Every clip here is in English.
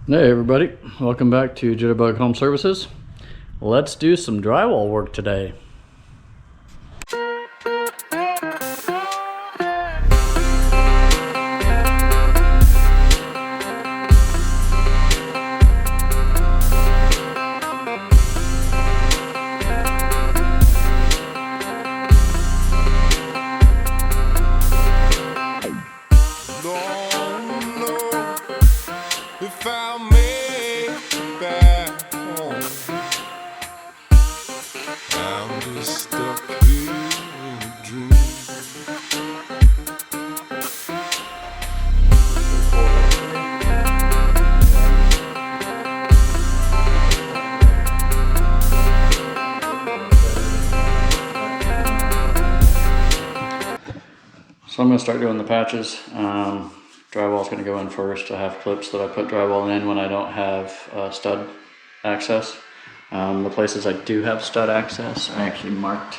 Hey everybody, welcome back to Jitterbug Home Services. Let's do some drywall work today. So I'm going to start doing the patches. Drywall is going to go in first. I have clips that I put drywall in when I don't have stud access. The places I do have stud access, I actually marked.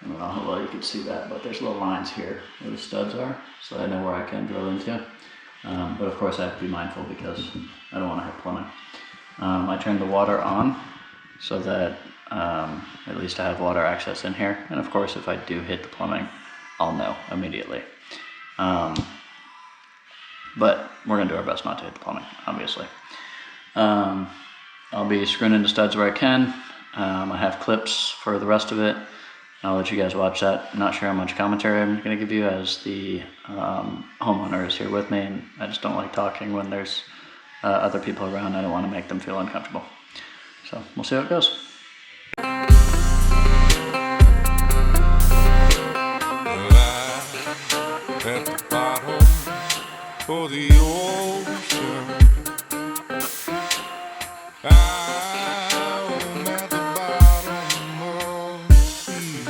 I don't know how well you can see that, but there's little lines here where the studs are, so I know where I can drill into. But of course I have to be mindful because I don't want to have plumbing. I turned the water on so that at least I have water access in here. And of course if I do hit the plumbing, I'll know immediately. But we're gonna do our best not to hit the plumbing, obviously. I'll be screwing into studs where I can. I have clips for the rest of it. I'll let you guys watch that. I'm not sure how much commentary I'm gonna give you as the homeowner is here with me, and I just don't like talking when there's other people around. I don't wanna make them feel uncomfortable. So we'll see how it goes. At the bottom for the ocean, I'm at the bottom of the sea.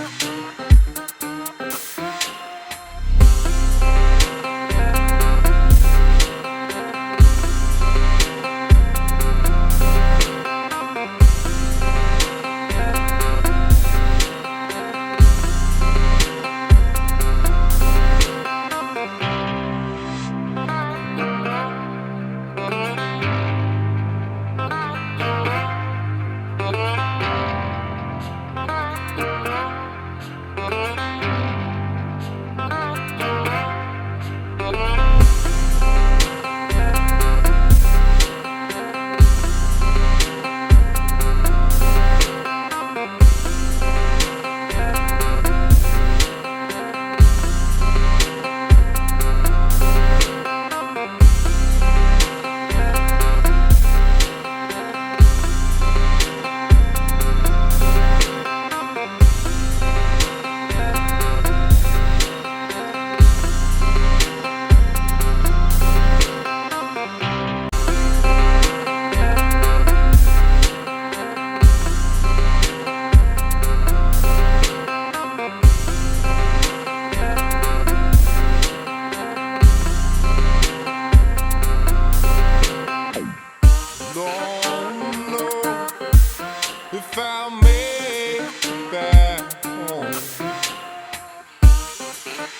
If I make it back home,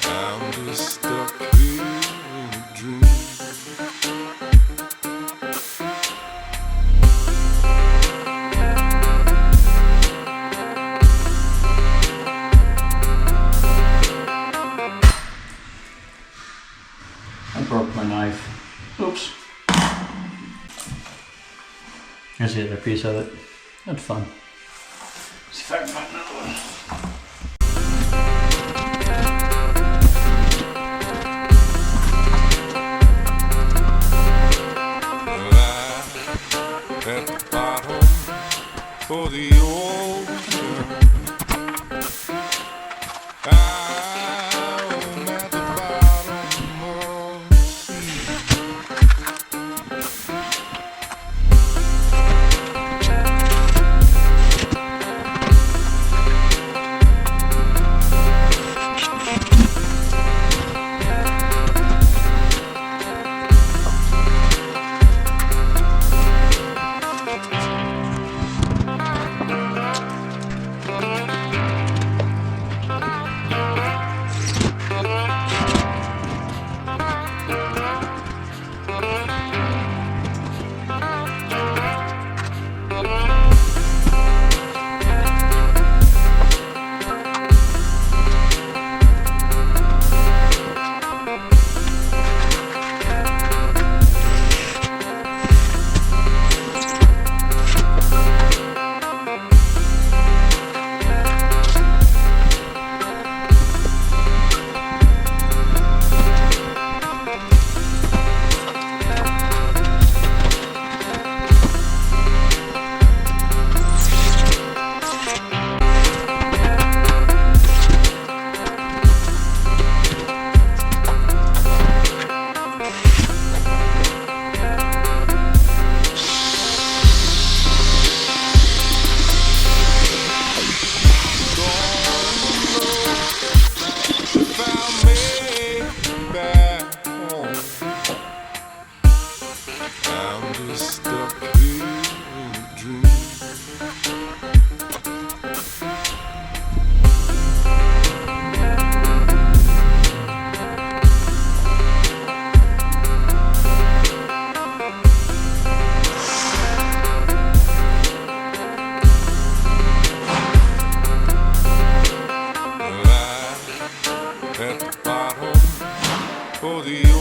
I'm just stuck here in a dream. I broke my knife. Oops. Here's the other piece of it. That's fun. See if I can find another one. At the bottom for the ocean, I'm at the bottom of the sea. the bottom for the